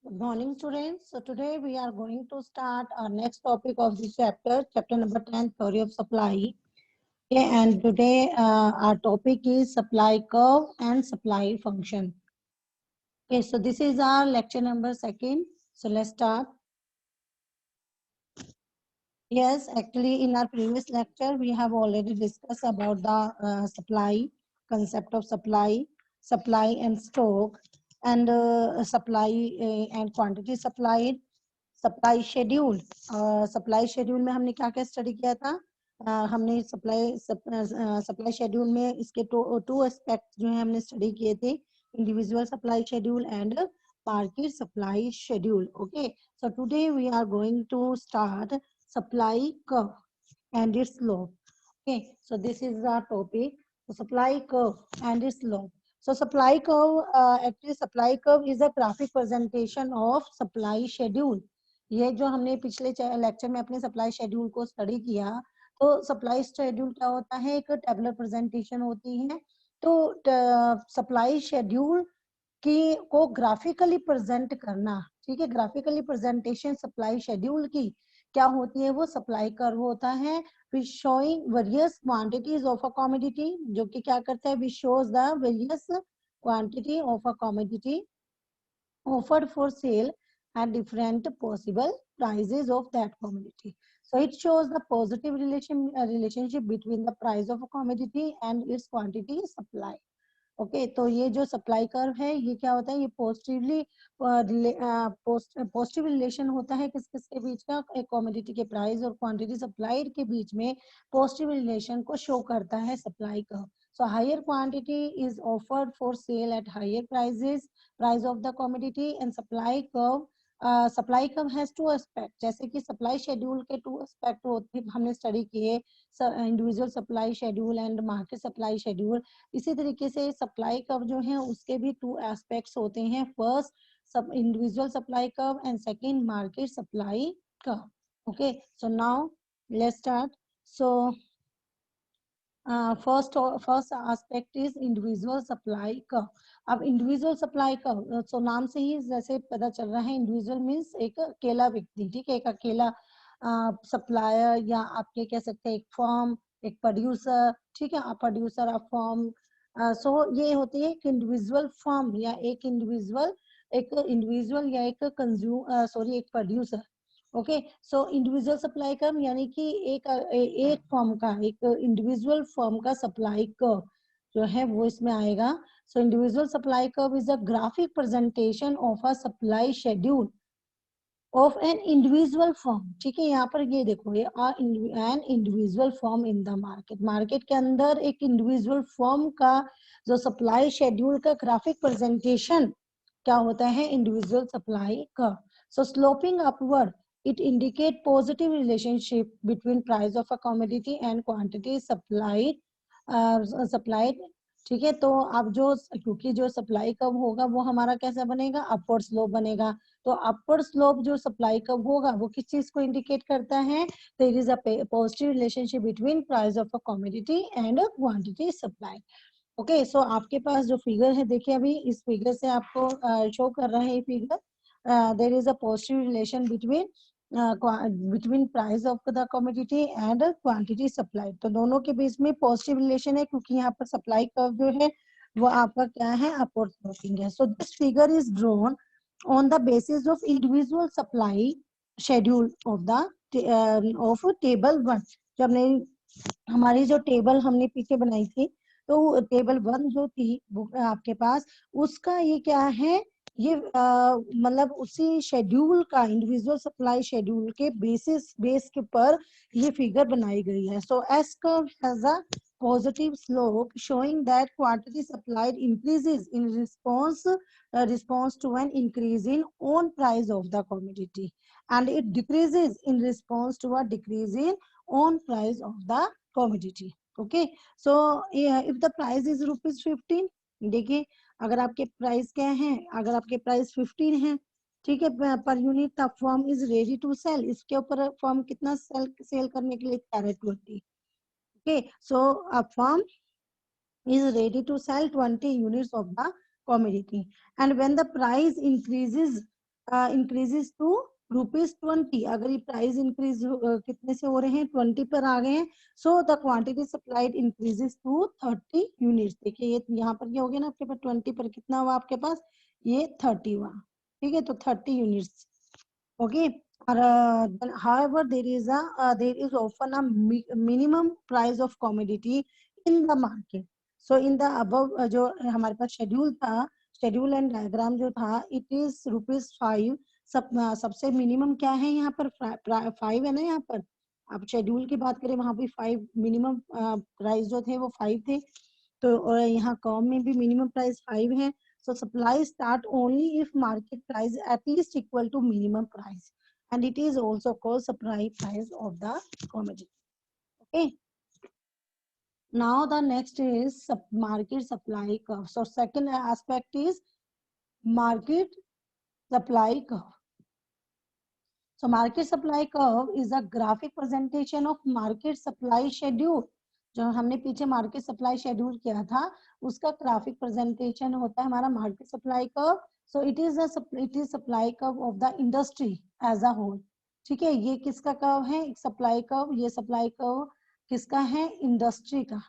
Good morning, students. So today we are going to start our next topic of this chapter, chapter number 10, theory of supply. Okay, and today our topic is supply curve and supply function. Okay, so this is our lecture number second. So let's start. Yes, actually in our previous lecture, we have already discussed about the supply, concept of supply, supply and stock, and supply and quantity supplied, supply schedule supply schedule में हमने क्या क्या study किया था हमने supply schedule में इसके to aspect जो है हमने स्टडी किए थे individual supply schedule and market supply schedule okay so today we are going to start supply curve and it's slope okay so this is the topic the supply curve and its slope so supply curve actually supply curve is a graphic presentation of supply schedule ये जो हमने पिछले lecture में अपने supply schedule को study किया तो supply schedule क्या होता है एक टेबुलर प्रेजेंटेशन होती है तो सप्लाई शेड्यूल की को ग्राफिकली प्रेजेंट करना ठीक है ग्राफिकली प्रेजेंटेशन सप्लाई शेड्यूल की क्या होती है वो सप्लाई कर्व होता है which showing various quantities of a commodity जो कि क्या करता है which shows the various quantity of a commodity offered for sale at different possible prices of that commodity. So it shows the positive relationship between the price of a commodity and its quantity supply. Okay तो ये जो supply curve है ये क्या होता है ये positive relation होता है किस किस के बीच का एक कमोडिटी के प्राइस और क्वांटिटी सप्लाइड के बीच में पॉजिटिव रिलेशन को शो करता है supply curve so higher quantity is offered for sale at higher price of the commodity and supply curve has two aspect जैसे कि सप्लाई शेड्यूल के टू एस्पेक्ट होते हमने स्टडी किए individual supply schedule and market supply schedule इसी तरीके से supply curve जो है उसके भी टू एस्पेक्ट्स होते हैं फर्स्ट सब individual supply curve and second market supply curve okay so now let's start so first aspect is individual supply curve अब इंडिविजुअल सप्लाई कर्व सो नाम से ही जैसे पता चल रहा है इंडिविजुअल मींस एक अकेला व्यक्ति ठीक है एक अकेला सप्लायर या आप ये कह सकते हैं एक फर्म एक प्रोड्यूसर ठीक है प्रोड्यूसर ऑफ फर्म सो ये होती है एक इंडिविजुअल फर्म या एक इंडिविजुअल या एक कंज्यूम सॉरी एक producer okay so individual supply curve यानी कि एक फर्म का एक इंडिविजुअल फर्म का सप्लाई कर्व जो है वो इसमें आएगा so individual supply curve is a graphic presentation of a supply schedule of an individual firm ठीक है यहाँ पर ये देखो ये an individual firm in the market के अंदर एक इंडिविजुअल फर्म का जो सप्लाई शेड्यूल का ग्राफिक प्रेजेंटेशन क्या होता है individual supply curve so sloping upward it indicate positive relationship between price of a commodity and quantity supplied ठीक है तो अब जो क्योंकि जो सप्लाई कर्व होगा वो हमारा कैसा बनेगा अपवर्ड स्लोप बनेगा तो अपवर्ड स्लोप जो सप्लाई कर्व होगा वो किस चीज को इंडिकेट करता है there is a positive relationship between price of a commodity and quantity supply okay so आपके पास जो फिगर है देखिए अभी इस फिगर से आपको शो कर रहा है ये figure there is a positive relation between price of the commodity and quantity supply तो दोनों के बीच में पॉजिटिव रिलेशन है क्योंकि यहाँ पर सप्लाई कर्व जो है वो आपका क्या है अपवर्ड स्लोपिंग है so this figure is drawn on the basis of individual supply schedule of the of table 1 जब हमने हमारी जो टेबल हमने पीछे बनाई थी तो टेबल 1 जो थी आपके पास उसका ये क्या है ये मतलब उसी शेड्यूल का इंडिविजुअल सप्लाई शेड्यूल के बेस के पर ये फिगर बनाई गई है so S curve has a positive slope showing that quantity supplied increases in response to an increase in own price of the commodity and it decreases in response to a decrease in own price of the commodity okay so if the price is ₹15 देखिए अगर आपके price क्या है अगर आपके price 15 है ठीक है per unit the firm is ready to sell इसके ऊपर फर्म कितना सेल करने के लिए तैयार है 20 okay so a firm is ready to sell 20 units of the commodity and when the price increases increases to ₹20। अगर ये प्राइस इंक्रीज कितने से हो रहे हैं, 20 पर आ गए हैं, so the quantity supplied increases to 30 units. देखिए ये यहाँ पर क्या हो गया ना, आपके पास 20 पर कितना हुआ आपके पास, ये 30 हुआ, ठीक है, तो 30 यूनिट्स, ओके। और however there is often a minimum price of commodity in the market. So in the above जो हमारे पास शेड्यूल था, शेड्यूल एंड डायग्राम जो था, इट इज ₹5। सबसे मिनिमम क्या है यहाँ पर, 5 है ना यहाँ पर। आप शेड्यूल की बात करें, वहां भी 5 मिनिमम प्राइस जो थे वो 5 थे, तो और यहाँ कॉम में भी मिनिमम प्राइस 5 है। So supply start only if market price at least equal to minimum price, and it is also called supply price of the commodity. Okay. Now the next is market supply curve. So second aspect is market supply curve. So market supply curve is a graphic presentation of market supply schedule. जो हमने पीछे market supply schedule किया था, उसका graphic presentation होता है हमारा market supply curve. So it is supply curve of the industry as a whole, ठीक है। ये किसका कर्व है, सप्लाई कर्व, ये सप्लाई कर्व किसका है, इंडस्ट्री का,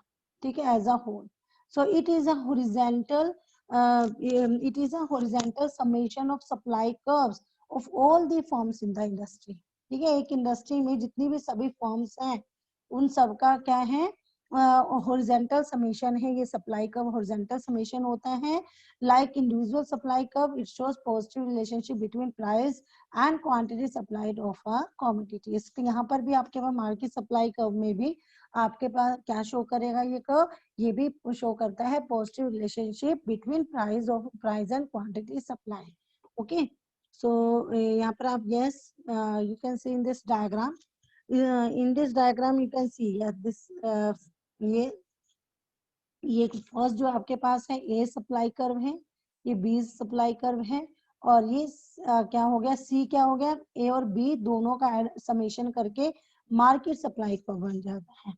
ठीक है, as a whole. So it is a horizontal summation of supply curves of all the firms in the industry, ठीक है। एक इंडस्ट्री में जितनी भी सभी फॉर्म्स हैं, उन सबका क्या है, हॉरिजॉन्टल समेशन है। ये सप्लाई कर्व हॉरिजॉन्टल समेशन होता है। Like individual supply curve, it shows positive relationship between price and quantity supplied of a commodity. इसके यहाँ पर भी आपके पास मार्केट सप्लाई कर्व में भी आपके पास क्या शो करेगा, ये कर्व, ये भी शो करता है positive relationship between price and quantity supply, okay. So यहाँ पर आप yes you can see in this diagram, in this diagram you can see this ये फर्स्ट जो आपके पास है ए सप्लाई कर्व है, ये बी सप्लाई कर्व है, और ये क्या हो गया, सी क्या हो गया, ए और बी दोनों का समेशन करके मार्केट सप्लाई कर्व बन जाता है,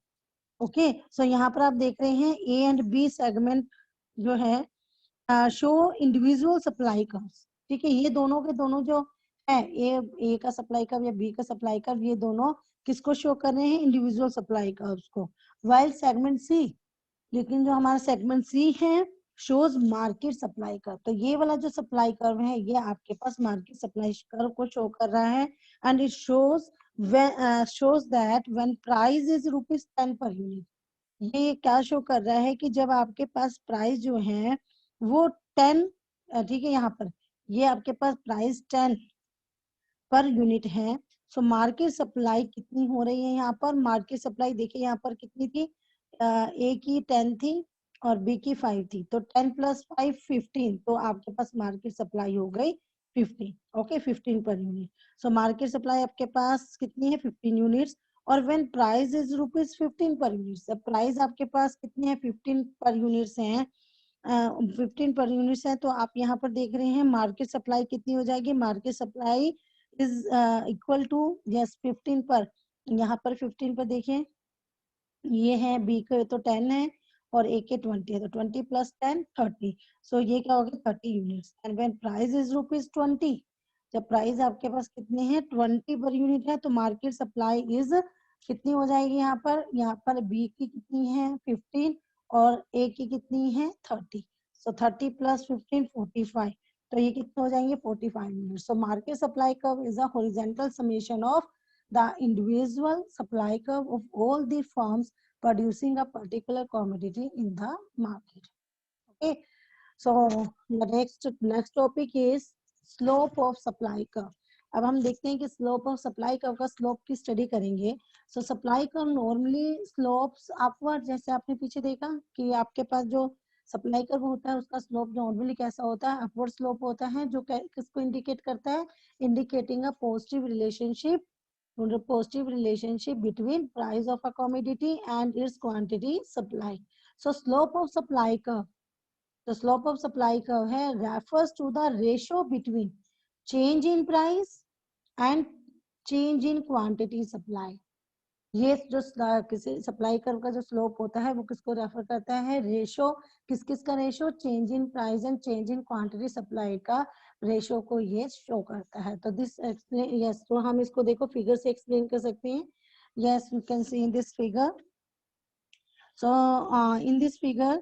ओके। सो यहाँ पर आप देख रहे हैं ए एंड बी सेगमेंट जो है शो इंडिविजुअल सप्लाई कर्व्स, ठीक है। ये दोनों के दोनों जो है, ए का सप्लाई कर्व या बी का सप्लाई कर्व, ये दोनों किसको शो कर रहे हैं, इंडिविजुअल सप्लाई कर्व्स को। वाइल सेगमेंट सी, लेकिन जो हमारा सेगमेंट सी है शोज मार्केट सप्लाई कर्व। तो ये वाला जो सप्लाई कर्व है, ये आपके पास मार्केट सप्लाई कर्व को शो कर रहा है, and it shows that when price is ₹10 per unit. ये क्या शो कर रहा है कि जब आपके पास प्राइस जो है वो 10, ठीक है, यहाँ पर ये आपके पास प्राइस 10 पर यूनिट है, सो मार्केट सप्लाई कितनी हो रही है, यहाँ पर मार्केट सप्लाई देखिए यहाँ पर कितनी थी, ए की 10 थी और बी की 5 थी, तो 10 + 5 15, तो आपके पास मार्केट सप्लाई हो गई 15, ओके, 15 पर यूनिट। सो मार्केट सप्लाई आपके पास कितनी है, 15 यूनिट्स। और when price is ₹15 per unit, price आपके पास कितनी है, 15 पर यूनिट्स हैं, 15 पर यूनिट्स है, तो आप यहाँ पर देख रहे हैं मार्केट सप्लाई कितनी हो जाएगी, market supply is equal to, yes 15 पर, यहाँ पर 15 पर देखिए, ये है बी के तो 10 है और ए के 20 है, तो 20 + 10 30, सो ये क्या हो गया 30 units. And when price is ₹20, जब प्राइस आपके पास कितने हैं 20 पर यूनिट है, तो मार्केट सप्लाई इज कितनी हो जाएगी, यहाँ पर बी की कितनी है 15 और ए की कितनी है 30, सो 30 + 15 45, तो ये कितने हो जाएंगे 45 unit. So market supply curve is a horizontal summation of the individual supply curve of all the firms producing a particular commodity in the market, okay। So the next topic is slope of supply curve। अब हम देखते हैं कि slope of supply curve का slope की study करेंगे। सो supply curve normally slopes upward, जैसे आपने पीछे देखा कि आपके पास जो सप्लाई कर्व होता है उसका स्लोप नॉर्मली कैसा होता है, अपवर्ड स्लोप होता है, जो किसको इंडिकेट करता है, indicating a positive relationship between price of a commodity and its quantity supply. So slope of supply curve, the slope of supply curve है refers to the ratio between change in price and change in quantity supply। ये जो किसी supply curve का जो slope होता है वो किसको रेफर करता है, रेशो, किस किस का ratio, change in price and change in quantity supply का रेशो को ये शो करता है। तो दिस एक्सप्लेन, यस, तो हम इसको देखो फिगर से एक्सप्लेन कर सकते हैं। Yes, you can see in this figure. So in this figure,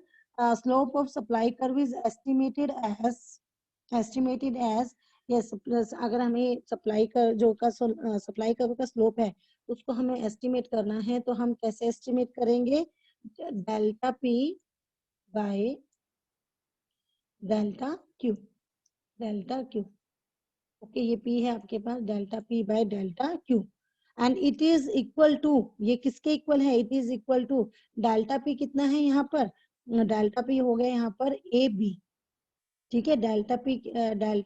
slope of supply curve is estimated as yes, plus अगर हमें सप्लाई का जो का सप्लाई कर्व का स्लोप है उसको हमें एस्टिमेट करना है, तो हम कैसे एस्टिमेट करेंगे, delta P by delta Q, delta Q. Okay, ये पी है आपके पास, delta P by delta Q, and it is equal to, ये किसके इक्वल है, it is equal to delta P कितना है यहाँ पर, डेल्टा पी हो गया यहाँ पर ए बी, ठीक है, डेल्टा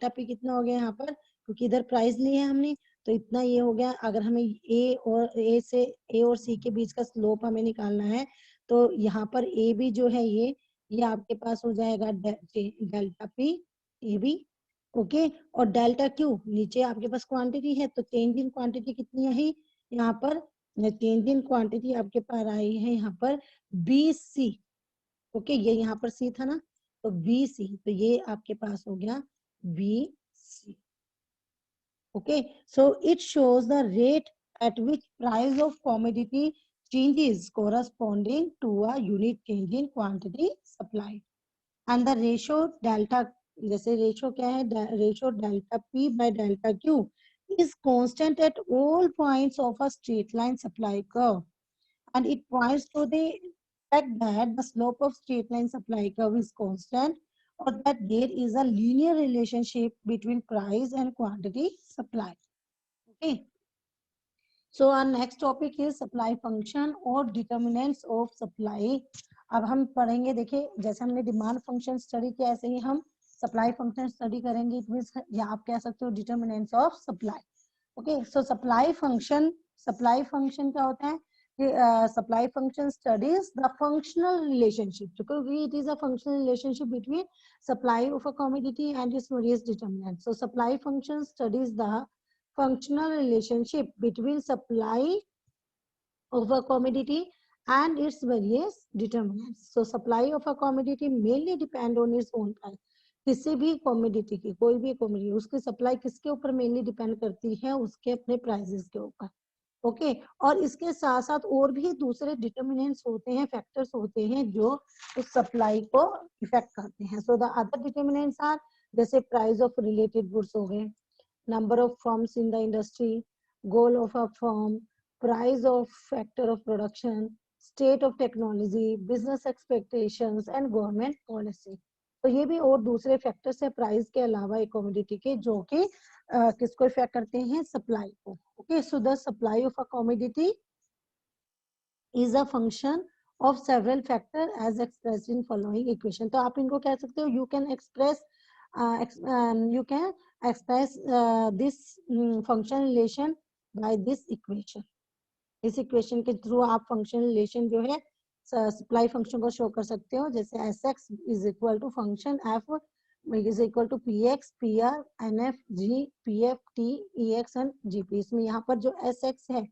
पी कितना हो गया यहाँ पर, क्योंकि इधर प्राइस ली है हमने, तो इतना ये हो गया। अगर हमें ए और सी के बीच का स्लोप हमें निकालना है, तो यहाँ पर ए बी जो है ये आपके पास हो जाएगा delta P A B. Okay, और डेल्टा क्यू नीचे आपके पास क्वांटिटी है, तो चेंज इन क्वांटिटी कितनी आई यहाँ पर, चेंज इन क्वांटिटी आपके पास आई है यहाँ पर बी सी। ओके, ये यहाँ पर सी था ना, तो बी सी, तो ये आपके पास हो गया B C. Okay, so it shows the rate at which price of commodity changes corresponding to a unit change in quantity supplied, and the ratio delta, जैसे रेशो क्या है, ratio delta P by delta Q is constant at all points of a straight line supply curve, and it points to the fact that the slope of straight line supply curve is constant, or that there is a linear relationship between price and quantity supply. Okay, so our next topic is supply function or determinants of supply. अब हम पढ़ेंगे, देखिए जैसे हमने demand function study किया ऐसे ही हम सप्लाई फंक्शन स्टडी करेंगे। इट मींस या आप कह सकते हो determinants of supply. Okay, so supply function क्या होता है कि supply function studies the functional relationship, क्योंकि it is a functional relationship between supply of a commodity and its various determinants. So supply function studies the functional relationship between supply of a commodity and its various determinants. So supply of a commodity mainly depend on its own price. किसी भी commodity की, कोई भी commodity, उसकी supply किसके ऊपर mainly depend करती है, उसके अपने प्राइसेस के ऊपर। ओके, और इसके साथ साथ और भी दूसरे डिटर्मिनेंट्स होते हैं, फैक्टर्स होते हैं जो उस सप्लाई को इफेक्ट करते हैं। So the other determinants are, जैसे प्राइस ऑफ रिलेटेड गुड्स हो गए, number of firms in the industry, goal of a firm, price of factor of production, state of technology, business expectations and government policy. तो ये भी और दूसरे factors है price के अलावा एक कमोडिटी के, जो कि किसको इफेक्ट करते हैं, सप्लाई को। Okay, so the supply of a commodity is a function of several factors as expressed in following equation. तो आप इनको कह सकते हो, you can express this function relation by this equation. इस इक्वेशन के थ्रू आप फंक्शन रिलेशन जो है सप्लाई फंक्शन को शो कर सकते हो, जैसे S X is equal to function F is equal to P X P R N F G P F T E X and G P. इसमें यहाँ पर जो एस एक्स है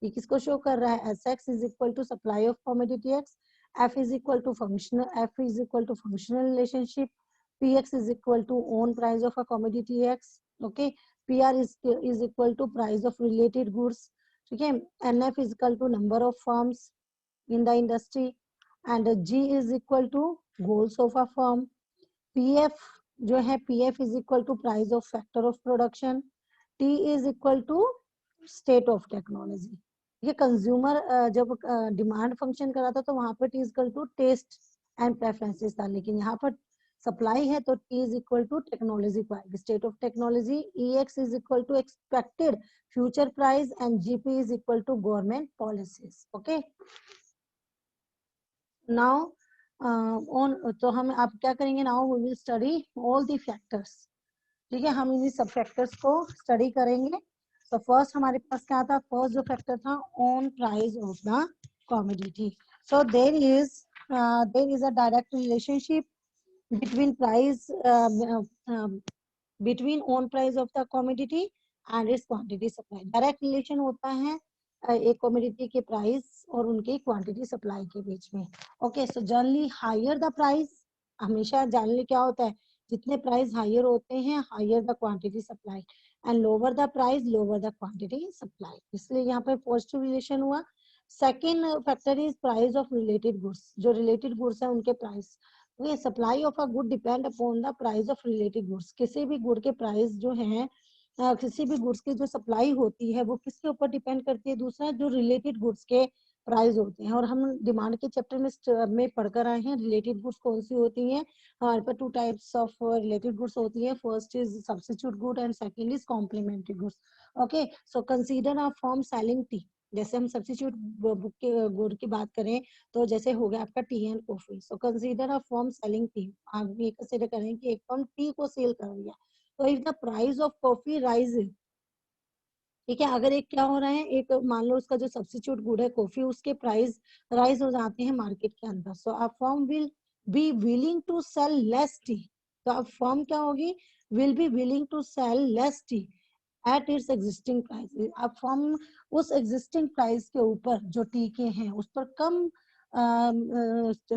ये किसको शो कर रहा है, S X is equal to supply of commodity X, F is equal to functional relationship, P X is equal to own price of a commodity X. Okay, P R is equal to price of related goods, ठीक है, NF is equal to number of firms in the industry, and G is equal to goals of a firm. PF जो है PF is equal to price of factor of production. T is equal to state of technology. ये consumer जब demand function करा था तो वहां पर T is equal to taste and preferences था, लेकिन यहाँ पर सप्लाई है तो T is equal to technology price, state of technology, EX is equal to expected future price and GP is equal to government policies. Okay, now on, तो हम आप क्या करेंगे, now we will study all the factors, ठीक है, हम इन्हीं सब फैक्टर्स को स्टडी करेंगे। तो फर्स्ट हमारे पास क्या था, फर्स्ट जो फैक्टर था on price of the commodity. So there is a direct relationship between price between own price of the commodity and its quantity supply. Direct relation होता है एक कमोडिटी के प्राइस और उनके क्वांटिटी सप्लाई के बीच में। Okay, so generally higher the price, हमेशा जनरली क्या होता है, जितने प्राइस हायर होते हैं higher the quantity supply, and lower the price lower the quantity supply, इसलिए यहाँ पे पॉजिटिव रिलेशन हुआ। Second factor is price of related goods, जो रिलेटेड गुड्स है उनके प्राइस। ये supply of a good depend upon the price of related goods, किसी भी गुड के प्राइस जो है किसी भी गुड्स की जो सप्लाई होती है वो किसके ऊपर डिपेंड करती है, दूसरा जो रिलेटेड गुड्स के प्राइस होते हैं। और हम डिमांड के चैप्टर में पढ़कर आए हैं रिलेटेड गुड्स कौन सी होती हैं। हमारे पास two types of related goods होती है, first is substitute good and second is complementary goods. Okay, so consider a firm selling tea, जैसे हम सब्स्टिट्यूट बुक के गुड की बात करें तो जैसे हो गया आपका T and coffee. So consider a firm selling T, आप ये कंसीडर करें कि एक फर्म टी को सेल कर रही है। तो if the price of coffee rises, ठीक है, अगर एक क्या हो रहा है, एक मान लो उसका जो सब्स्टिट्यूट गुड है कॉफी, उसके प्राइस राइज हो जाते हैं मार्केट के अंदर, so a firm will be willing to sell less tea. तो अब फर्म क्या होगी, will be willing to sell less tea at its existing price. अब फर्म उस एग्जिस्टिंग प्राइस के ऊपर जो टी के हैं उस पर कम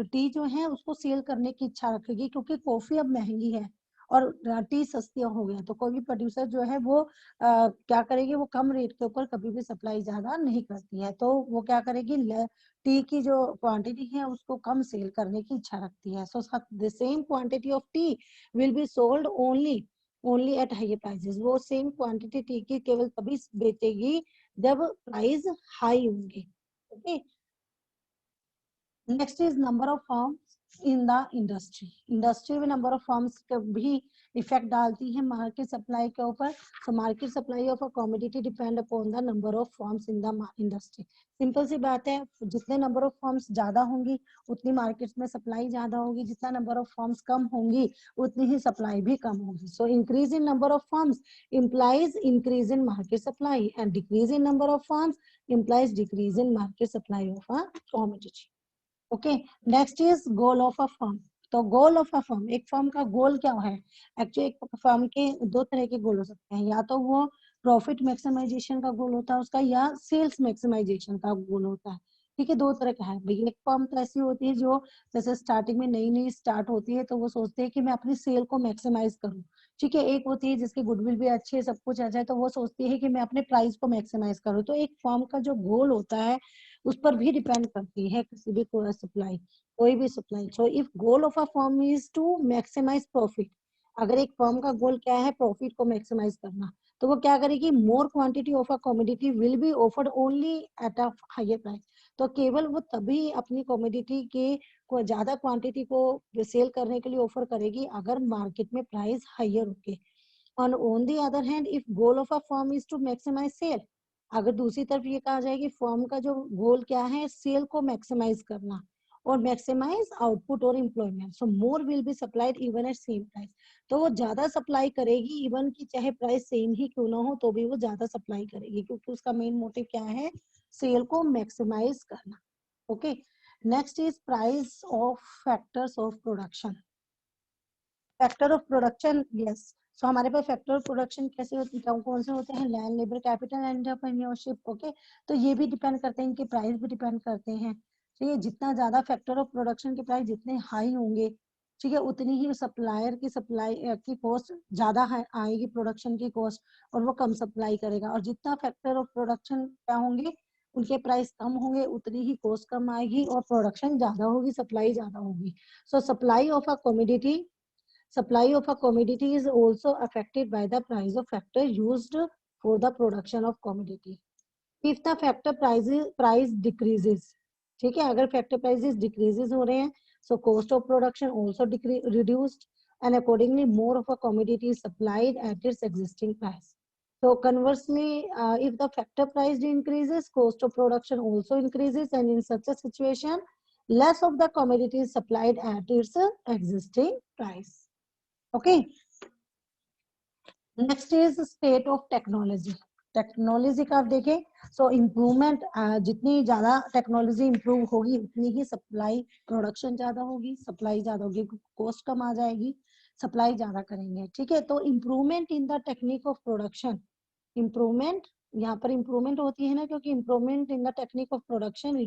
टी जो है उसको सेल करने की इच्छा रखेगी, क्योंकि कॉफी अब महंगी है और टी सस्ती हो गया, तो कोई भी प्रोड्यूसर जो है वो क्या करेगी, वो कम रेट के ऊपर कभी भी सप्लाई ज्यादा नहीं करती है, तो वो क्या करेगी, टी की जो क्वांटिटी है उसको कम सेल करने की इच्छा रखती है। So the same quantity of tea will be sold only only at high prices, वो सेम क्वांटिटी टी की केवल तभी बेचेगी जब प्राइस हाई होंगे। Okay, next is number of firms in the industry. Industry में नंबर ऑफ फर्म्स भी effect डालती है मार्केट सप्लाई के ऊपर। So market supply of a commodity depend upon the number of firms in the industry. Simple सी बात है, जितने नंबर ऑफ फर्म्स ज्यादा होंगी उतनी मार्केट में सप्लाई ज्यादा होगी, जितना नंबर ऑफ फर्म्स कम होंगी उतनी ही सप्लाई भी कम होगी। So increase in number of firms implies increase in market supply and decrease in number of firms implies decrease in market supply of a commodity. Okay, next is goal of a firm. तो गोल of a firm, एक firm का गोल क्या है, actually एक firm के दो तरह के गोल हो सकते हैं, या तो वो प्रॉफिट मैक्सिमाइजेशन का गोल होता है उसका, या सेल्स मैक्सिमाइजेशन का गोल होता है। ठीक है, दो तरह का है भाई। एक फर्म तो ऐसी होती है जो जैसे स्टार्टिंग में नई नई स्टार्ट होती है तो वो सोचते हैं कि मैं अपनी सेल को मैक्सिमाइज करूं। ठीक है, एक होती है जिसकी गुडविल भी अच्छी है, सब कुछ अच्छा है, तो वो सोचती है कि मैं अपने प्राइस को मैक्सिमाइज करूं। तो एक फर्म का जो गोल होता है उस पर भी डिपेंड करती है किसी भी सप्लाई, कोई भी supply. So if goal of a firm is to maximise profit, अगर एक फर्म का गोल क्या है, प्रॉफिट को मैक्सिमाइज करना, तो वो क्या करेगी, more quantity of a commodity will be offered only at a higher price. तो केवल वो तभी अपनी कमोडिटी के को ज्यादा क्वांटिटी को सेल करने के लिए ऑफर करेगी अगर मार्केट में प्राइस हायर होके। on the other hand, if goal of a firm is to maximize sale, अगर दूसरी तरफ ये कहा जाए कि फर्म का जो गोल क्या है, सेल को मैक्सिमाइज करना और मैक्सिमाइज आउटपुट और employment, so more will be supplied even at same price. तो वो ज्यादा सप्लाई करेगी इवन की चाहे प्राइस सेम ही क्यों ना हो, तो भी वो ज्यादा सप्लाई करेगी, क्योंकि उसका मेन मोटिव क्या है, सेल को मैक्सिमाइज करना। Okay, next is price of factors of production. Factor of production, yes. So हमारे पास फैक्टर ऑफ प्रोडक्शन कैसे होती है, कौन से होते हैं, land, labour, capital, entrepreneurship. Okay, तो ये भी डिपेंड करते हैं, इनके प्राइस भी डिपेंड करते हैं। ठीक है, जितना ज्यादा फैक्टर ऑफ प्रोडक्शन के प्राइस जितने हाई होंगे, ठीक है, उतनी ही सप्लायर की सप्लाई की कॉस्ट ज्यादा आएगी, प्रोडक्शन की कॉस्ट, और वो कम सप्लाई करेगा। और जितना फैक्टर ऑफ प्रोडक्शन क्या होंगे, उनके प्राइस कम होंगे, उतनी ही कॉस्ट कम आएगी और प्रोडक्शन ज्यादा होगी, सप्लाई ज्यादा होगी। सो supply of a commodity, supply of a commodity is also affected by the price of factor used for the production of commodity. If the factor price decreases, ठीक है, अगर factor prices decreases हो रहे हैं, so cost of production also reduced, and accordingly more of a commodity is supplied at its existing price. So conversely, if the factor price increases, cost of production also increases, and in such a situation, less of the commodity is supplied at its existing price. Okay, next is state of technology. Technology का आप देखें, सो improvement, जितनी ज्यादा technology improve होगी उतनी ही supply, production ज्यादा होगी, supply ज्यादा होगी, कॉस्ट कम आ जाएगी, सप्लाई ज्यादा करेंगे। ठीक है, तो improvement in the technique of production, improvement यहाँ पर इम्प्रूवमेंट होती है ना, क्योंकि improvement in the technique of production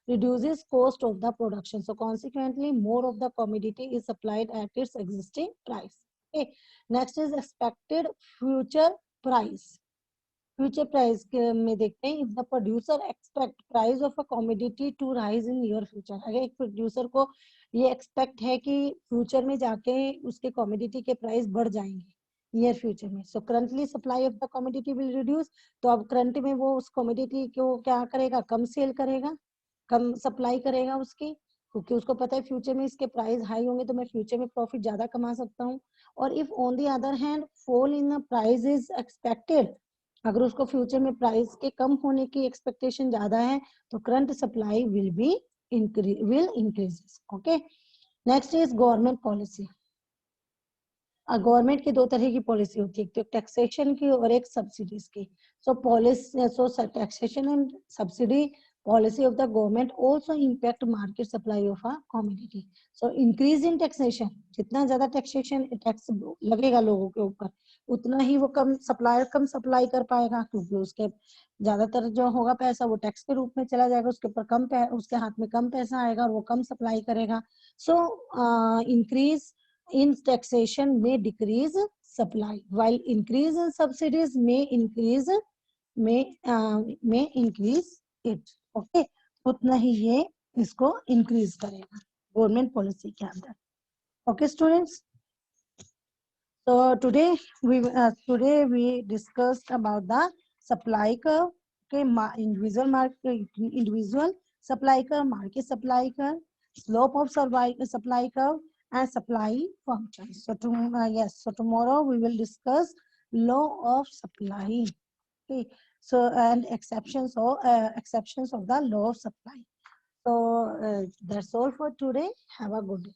reduces cost of the production, so consequently more of the commodity is supplied at its existing price. Okay, next is expected future price. Future price में देखते हैं, if the producer expect price of a commodity to rise in near future, अगर एक producer को ये expect है कि future में जाके उसके कमोडिटी के प्राइस बढ़ जाएंगे नियर फ्यूचर में, so currently supply of the commodity will reduce, तो अब करंट में वो उस कमोडिटी को क्या करेगा, कम सेल करेगा, कम सप्लाई करेगा उसकी, क्योंकि उसको पता है फ्यूचर में इसके प्राइस हाई होंगे तो मैं फ्यूचर में प्रॉफिट ज्यादा कमा सकता हूँ। और if on the other hand fall in the price is expected, अगर उसको फ्यूचर में प्राइस के कम होने की एक्सपेक्टेशन ज्यादा है तो current supply will increase. Okay, next is government policy. Government की दो तरह की पॉलिसी होती है, एक तो टैक्सेशन की और एक सब्सिडीज की। So policy, so taxation and subsidy policy of the government also impact market supply of a commodity. So increase in taxation, जितना ज्यादा टैक्सेशन टैक्स लगेगा लोगों के ऊपर उतना ही वो कम सप्लाई कर पाएगा, क्योंकि उसके ज्यादातर जो होगा पैसा वो टैक्स के रूप में चला जाएगा, उसके ऊपर उसके हाथ में कम पैसा आएगा और वो कम सप्लाई करेगा। So increase in taxation may decrease supply, while increase in subsidies may increase it. Okay, उतना ही ये इसको इंक्रीज करेगा गवर्नमेंट पॉलिसी के अंदर। Okay students, so today we discussed about the supply curve, okay, individual supply curve, market supply curve, slope of supply curve and supply functions. So tomorrow we will discuss law of supply. Okay, so and exceptions of the law of supply. So that's all for today. Have a good day.